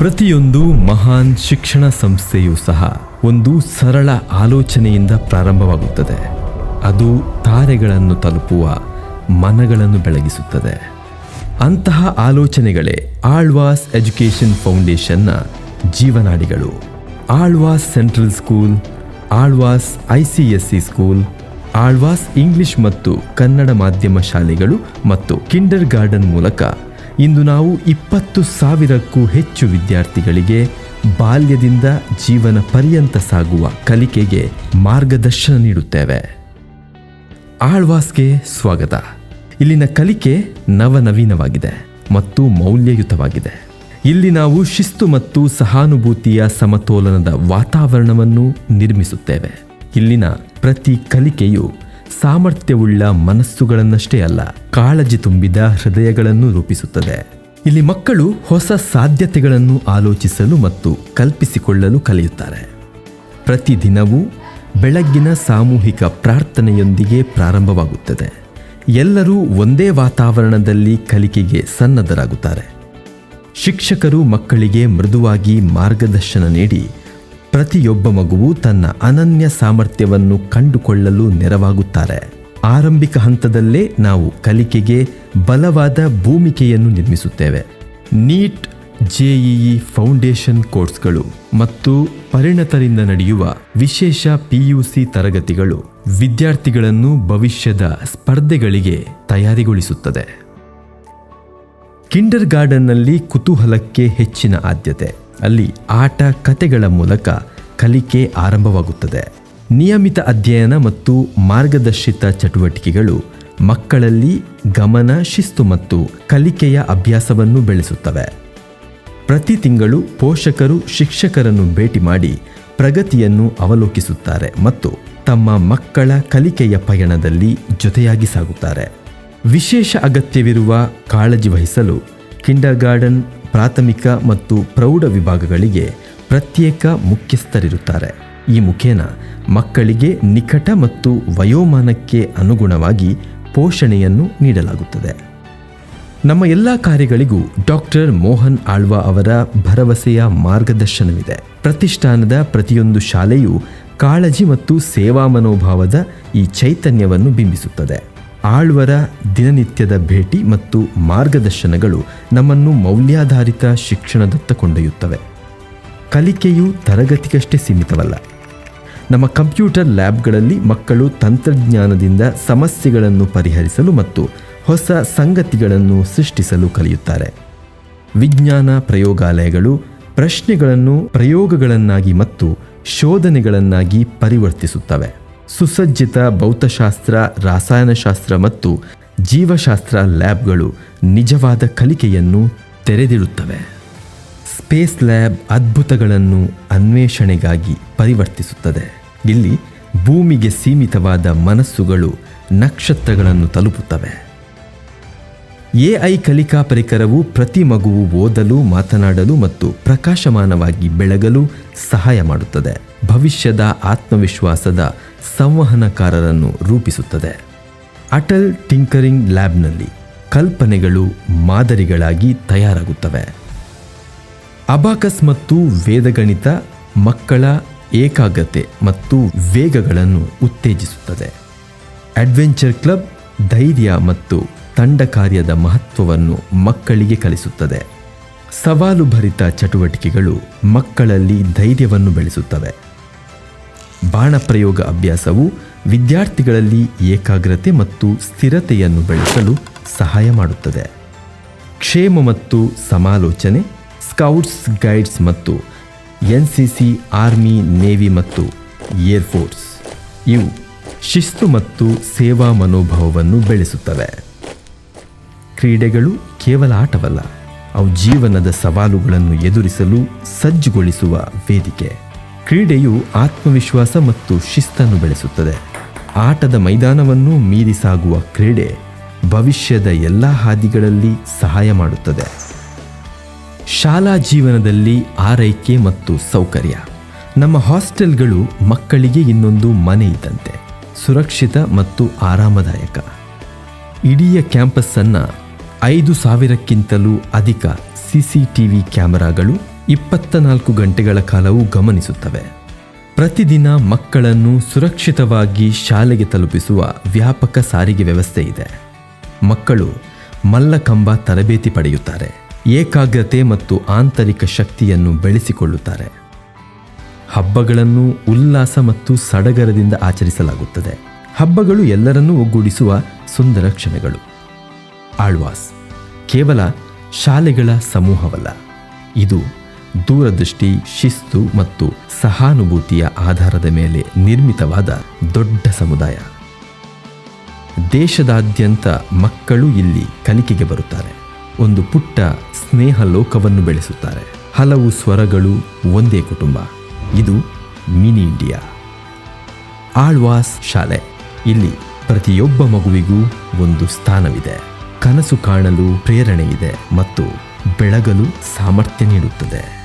ಪ್ರತಿಯೊಂದು ಮಹಾನ್ ಶಿಕ್ಷಣ ಸಂಸ್ಥೆಯೂ ಸಹ ಒಂದು ಸರಳ ಆಲೋಚನೆಯಿಂದ ಪ್ರಾರಂಭವಾಗುತ್ತದೆ. ಅದು ತಾರೆಗಳನ್ನು ತಲುಪುವ ಮನಗಳನ್ನು ಬೆಳಗಿಸುತ್ತದೆ. ಅಂತಹ ಆಲೋಚನೆಗಳೇ ಆಳ್ವಾಸ್ ಎಜುಕೇಷನ್ ಫೌಂಡೇಶನ್ನ ಜೀವನಾಡಿಗಳು. Alvas central school, Alvas ICSE school, Alvas English ಮತ್ತು ಕನ್ನಡ ಮಾಧ್ಯಮ ಶಾಲೆಗಳು ಮತ್ತು ಕಿಂಡರ್ ಗಾರ್ಡನ್ ಮೂಲಕ ಇಂದು ನಾವು 20,000ಕ್ಕೂ ಹೆಚ್ಚು ವಿದ್ಯಾರ್ಥಿಗಳಿಗೆ ಬಾಲ್ಯದಿಂದ ಜೀವನ ಪರ್ಯಂತ ಸಾಗುವ ಕಲಿಕೆಗೆ ಮಾರ್ಗದರ್ಶನ ನೀಡುತ್ತೇವೆ. ಆಳ್ವಾಸ್ಗೆ ಸ್ವಾಗತ. ಇಲ್ಲಿನ ಕಲಿಕೆ ನವನವೀನವಾಗಿದೆ ಮತ್ತು ಮೌಲ್ಯಯುತವಾಗಿದೆ. ಇಲ್ಲಿ ನಾವು ಶಿಸ್ತು ಮತ್ತು ಸಹಾನುಭೂತಿಯ ಸಮತೋಲನದ ವಾತಾವರಣವನ್ನು ನಿರ್ಮಿಸುತ್ತೇವೆ. ಇಲ್ಲಿನ ಪ್ರತಿ ಕಲಿಕೆಯು ಸಾಮರ್ಥ್ಯವುಳ್ಳ ಮನಸ್ಸುಗಳನ್ನಷ್ಟೇ ಅಲ್ಲ, ಕಾಳಜಿ ತುಂಬಿದ ಹೃದಯಗಳನ್ನು ರೂಪಿಸುತ್ತದೆ. ಇಲ್ಲಿ ಮಕ್ಕಳು ಹೊಸ ಸಾಧ್ಯತೆಗಳನ್ನು ಆಲೋಚಿಸಲು ಮತ್ತು ಕಲ್ಪಿಸಿಕೊಳ್ಳಲು ಕಲಿಯುತ್ತಾರೆ. ಪ್ರತಿದಿನವೂ ಬೆಳಗ್ಗಿನ ಸಾಮೂಹಿಕ ಪ್ರಾರ್ಥನೆಯೊಂದಿಗೆ ಪ್ರಾರಂಭವಾಗುತ್ತದೆ. ಎಲ್ಲರೂ ಒಂದೇ ವಾತಾವರಣದಲ್ಲಿ ಕಲಿಕೆಗೆ ಸನ್ನದ್ಧರಾಗುತ್ತಾರೆ. ಶಿಕ್ಷಕರು ಮಕ್ಕಳಿಗೆ ಮೃದುವಾಗಿ ಮಾರ್ಗದರ್ಶನ ನೀಡಿ ಪ್ರತಿಯೊಬ್ಬ ಮಗುವು ತನ್ನ ಅನನ್ಯ ಸಾಮರ್ಥ್ಯವನ್ನು ಕಂಡುಕೊಳ್ಳಲು ನೆರವಾಗುತ್ತಾರೆ. ಆರಂಭಿಕ ಹಂತದಲ್ಲೇ ನಾವು ಕಲಿಕೆಗೆ ಬಲವಾದ ಭೂಮಿಕೆಯನ್ನು ನಿರ್ಮಿಸುತ್ತೇವೆ. ನೀಟ್, JEE ಫೌಂಡೇಶನ್ ಕೋರ್ಸ್ಗಳು ಮತ್ತು ಪರಿಣತರಿಂದ ನಡೆಯುವ ವಿಶೇಷ PUC ತರಗತಿಗಳು ವಿದ್ಯಾರ್ಥಿಗಳನ್ನು ಭವಿಷ್ಯದ ಸ್ಪರ್ಧೆಗಳಿಗೆ ತಯಾರಿಗೊಳಿಸುತ್ತದೆ. ಕಿಂಡರ್ ಗಾರ್ಡನ್ನಲ್ಲಿ ಕುತೂಹಲಕ್ಕೆ ಹೆಚ್ಚಿನ ಆದ್ಯತೆ. ಅಲ್ಲಿ ಆಟ ಕಥೆಗಳ ಮೂಲಕ ಕಲಿಕೆ ಆರಂಭವಾಗುತ್ತದೆ. ನಿಯಮಿತ ಅಧ್ಯಯನ ಮತ್ತು ಮಾರ್ಗದರ್ಶಿತ ಚಟುವಟಿಕೆಗಳು ಮಕ್ಕಳಲ್ಲಿ ಗಮನ, ಶಿಸ್ತು ಮತ್ತು ಕಲಿಕೆಯ ಅಭ್ಯಾಸವನ್ನು ಬೆಳೆಸುತ್ತವೆ. ಪ್ರತಿ ತಿಂಗಳು ಪೋಷಕರು ಶಿಕ್ಷಕರನ್ನು ಭೇಟಿ ಮಾಡಿ ಪ್ರಗತಿಯನ್ನು ಅವಲೋಕಿಸುತ್ತಾರೆ ಮತ್ತು ತಮ್ಮ ಮಕ್ಕಳ ಕಲಿಕೆಯ ಪಯಣದಲ್ಲಿ ಜೊತೆಯಾಗಿ ಸಾಗುತ್ತಾರೆ. ವಿಶೇಷ ಅಗತ್ಯವಿರುವ ಕಾಳಜಿ ವಹಿಸಲು ಕಿಂಡರ್ ಗಾರ್ಡನ್ ಪ್ರಾಥಮಿಕ ಮತ್ತು ಪ್ರೌಢ ವಿಭಾಗಗಳಿಗೆ ಪ್ರತ್ಯೇಕ ಮುಖ್ಯಸ್ಥರಿರುತ್ತಾರೆ. ಈ ಮುಖೇನ ಮಕ್ಕಳಿಗೆ ನಿಕಟ ಮತ್ತು ವಯೋಮಾನಕ್ಕೆ ಅನುಗುಣವಾಗಿ ಪೋಷಣೆಯನ್ನು ನೀಡಲಾಗುತ್ತದೆ. ನಮ್ಮ ಎಲ್ಲ ಕಾರ್ಯಗಳಿಗೂ ಡಾಕ್ಟರ್ ಮೋಹನ್ ಆಳ್ವಾ ಅವರ ಭರವಸೆಯ ಮಾರ್ಗದರ್ಶನವಿದೆ. ಪ್ರತಿಷ್ಠಾನದ ಪ್ರತಿಯೊಂದು ಶಾಲೆಯೂ ಕಾಳಜಿ ಮತ್ತು ಸೇವಾ ಮನೋಭಾವದ ಈ ಚೈತನ್ಯವನ್ನು ಬಿಂಬಿಸುತ್ತದೆ. ಆಳ್ವರ ದಿನನಿತ್ಯದ ಭೇಟಿ ಮತ್ತು ಮಾರ್ಗದರ್ಶನಗಳು ನಮ್ಮನ್ನು ಮೌಲ್ಯಾಧಾರಿತ ಶಿಕ್ಷಣದತ್ತ ಕೊಂಡೊಯ್ಯುತ್ತವೆ. ಕಲಿಕೆಯು ತರಗತಿಗಷ್ಟೇ ಸೀಮಿತವಲ್ಲ. ನಮ್ಮ ಕಂಪ್ಯೂಟರ್ ಲ್ಯಾಬ್ಗಳಲ್ಲಿ ಮಕ್ಕಳು ತಂತ್ರಜ್ಞಾನದಿಂದ ಸಮಸ್ಯೆಗಳನ್ನು ಪರಿಹರಿಸಲು ಮತ್ತು ಹೊಸ ಸಂಗತಿಗಳನ್ನು ಸೃಷ್ಟಿಸಲು ಕಲಿಯುತ್ತಾರೆ. ವಿಜ್ಞಾನ ಪ್ರಯೋಗಾಲಯಗಳು ಪ್ರಶ್ನೆಗಳನ್ನು ಪ್ರಯೋಗಗಳನ್ನಾಗಿ ಮತ್ತು ಶೋಧನೆಗಳನ್ನಾಗಿ ಪರಿವರ್ತಿಸುತ್ತವೆ. ಸುಸಜ್ಜಿತ ಭೌತಶಾಸ್ತ್ರ, ರಸಾಯನಶಾಸ್ತ್ರ ಮತ್ತು ಜೀವಶಾಸ್ತ್ರ ಲ್ಯಾಬ್ಗಳು ನಿಜವಾದ ಕಲಿಕೆಯನ್ನು ತೆರೆದಿಡುತ್ತವೆ. ಸ್ಪೇಸ್ ಲ್ಯಾಬ್ ಅದ್ಭುತಗಳನ್ನು ಅನ್ವೇಷಣೆಗಾಗಿ ಪರಿವರ್ತಿಸುತ್ತದೆ. ಇಲ್ಲಿ ಭೂಮಿಗೆ ಸೀಮಿತವಾದ ಮನಸ್ಸುಗಳು ನಕ್ಷತ್ರಗಳನ್ನು ತಲುಪುತ್ತವೆ. AI ಕಲಿಕಾ ಪರಿಕರವು ಪ್ರತಿ ಮಗುವು ಓದಲು, ಮಾತನಾಡಲು ಮತ್ತು ಪ್ರಕಾಶಮಾನವಾಗಿ ಬೆಳಗಲು ಸಹಾಯ ಮಾಡುತ್ತದೆ. ಭವಿಷ್ಯದ ಆತ್ಮವಿಶ್ವಾಸದ ಸಂವಹನಕಾರರನ್ನು ರೂಪಿಸುತ್ತದೆ. ಅಟಲ್ ಟಿಂಕರಿಂಗ್ ಲ್ಯಾಬ್ನಲ್ಲಿ ಕಲ್ಪನೆಗಳು ಮಾದರಿಗಳಾಗಿ ತಯಾರಾಗುತ್ತವೆ. ಅಬಾಕಸ್ ಮತ್ತು ವೇದಗಣಿತ ಮಕ್ಕಳ ಏಕಾಗ್ರತೆ ಮತ್ತು ವೇಗಗಳನ್ನು ಉತ್ತೇಜಿಸುತ್ತದೆ. ಅಡ್ವೆಂಚರ್ ಕ್ಲಬ್ ಧೈರ್ಯ ಮತ್ತು ತಂಡ ಕಾರ್ಯದ ಮಹತ್ವವನ್ನು ಮಕ್ಕಳಿಗೆ ಕಲಿಸುತ್ತದೆ. ಸವಾಲು ಭರಿತ ಚಟುವಟಿಕೆಗಳು ಮಕ್ಕಳಲ್ಲಿ ಧೈರ್ಯವನ್ನು ಬೆಳೆಸುತ್ತವೆ. ಬಾಣಪ್ರಯೋಗ ಅಭ್ಯಾಸವು ವಿದ್ಯಾರ್ಥಿಗಳಲ್ಲಿ ಏಕಾಗ್ರತೆ ಮತ್ತು ಸ್ಥಿರತೆಯನ್ನು ಬೆಳೆಸಲು ಸಹಾಯ ಮಾಡುತ್ತದೆ. ಕ್ಷೇಮ ಮತ್ತು ಸಮಾಲೋಚನೆ ಸ್ಕೌಟ್ಸ್, ಗೈಡ್ಸ್ ಮತ್ತು NCC, ಆರ್ಮಿ, ನೇವಿ ಮತ್ತು ಏರ್ಫೋರ್ಸ್ ಇವು ಶಿಸ್ತು ಮತ್ತು ಸೇವಾ ಮನೋಭಾವವನ್ನು ಬೆಳೆಸುತ್ತವೆ. ಕ್ರೀಡೆಗಳು ಕೇವಲ ಆಟವಲ್ಲ, ಅವು ಜೀವನದ ಸವಾಲುಗಳನ್ನು ಎದುರಿಸಲು ಸಜ್ಜುಗೊಳಿಸುವ ವೇದಿಕೆ. ಕ್ರೀಡೆಯು ಆತ್ಮವಿಶ್ವಾಸ ಮತ್ತು ಶಿಸ್ತನ್ನು ಬೆಳೆಸುತ್ತದೆ. ಆಟದ ಮೈದಾನವನ್ನು ಮೀರಿ ಸಾಗುವ ಕ್ರೀಡೆ ಭವಿಷ್ಯದ ಎಲ್ಲ ಹಾದಿಗಳಲ್ಲಿ ಸಹಾಯ ಮಾಡುತ್ತದೆ. ಶಾಲಾ ಜೀವನದಲ್ಲಿ ಆರೈಕೆ ಮತ್ತು ಸೌಕರ್ಯ. ನಮ್ಮ ಹಾಸ್ಟೆಲ್ಗಳು ಮಕ್ಕಳಿಗೆ ಇನ್ನೊಂದು ಮನೆ ಇದ್ದಂತೆ, ಸುರಕ್ಷಿತ ಮತ್ತು ಆರಾಮದಾಯಕ. ಇಡೀ ಕ್ಯಾಂಪಸ್ ಅನ್ನು 5,000ಕ್ಕಿಂತಲೂ ಅಧಿಕ CCTV ಕ್ಯಾಮೆರಾಗಳು 24 ಗಂಟೆಗಳ ಕಾಲವೂ ಗಮನಿಸುತ್ತವೆ. ಪ್ರತಿದಿನ ಮಕ್ಕಳನ್ನು ಸುರಕ್ಷಿತವಾಗಿ ಶಾಲೆಗೆ ತಲುಪಿಸುವ ವ್ಯಾಪಕ ಸಾರಿಗೆ ವ್ಯವಸ್ಥೆ ಇದೆ. ಮಕ್ಕಳು ಮಲ್ಲಕಂಬ ತರಬೇತಿ ಪಡೆಯುತ್ತಾರೆ, ಏಕಾಗ್ರತೆ ಮತ್ತು ಆಂತರಿಕ ಶಕ್ತಿಯನ್ನು ಬೆಳೆಸಿಕೊಳ್ಳುತ್ತಾರೆ. ಹಬ್ಬಗಳನ್ನು ಉಲ್ಲಾಸ ಮತ್ತು ಸಡಗರದಿಂದ ಆಚರಿಸಲಾಗುತ್ತದೆ. ಹಬ್ಬಗಳು ಎಲ್ಲರನ್ನೂ ಒಗ್ಗೂಡಿಸುವ ಸುಂದರ ಕ್ಷಣಗಳು. ಆಳ್ವಾಸ್ ಕೇವಲ ಶಾಲೆಗಳ ಸಮೂಹವಲ್ಲ, ಇದು ದೂರದೃಷ್ಟಿ, ಶಿಸ್ತು ಮತ್ತು ಸಹಾನುಭೂತಿಯ ಆಧಾರದ ಮೇಲೆ ನಿರ್ಮಿತವಾದ ದೊಡ್ಡ ಸಮುದಾಯ. ದೇಶದಾದ್ಯಂತ ಮಕ್ಕಳು ಇಲ್ಲಿ ಕಲಿಕೆಗೆ ಬರುತ್ತಾರೆ, ಒಂದು ಪುಟ್ಟ ಸ್ನೇಹ ಲೋಕವನ್ನು ಬೆಳೆಸುತ್ತಾರೆ. ಹಲವು ಸ್ವರಗಳು, ಒಂದೇ ಕುಟುಂಬ. ಇದು ಮಿನಿ ಇಂಡಿಯಾ. ಆಳ್ವಾಸ್ ಶಾಲೆ. ಇಲ್ಲಿ ಪ್ರತಿಯೊಬ್ಬ ಮಗುವಿಗೂ ಒಂದು ಸ್ಥಾನವಿದೆ, ಕನಸು ಕಾಣಲು ಪ್ರೇರಣೆ ಇದೆ ಮತ್ತು ಬೆಳಗಲು ಸಾಮರ್ಥ್ಯ ನೀಡುತ್ತದೆ.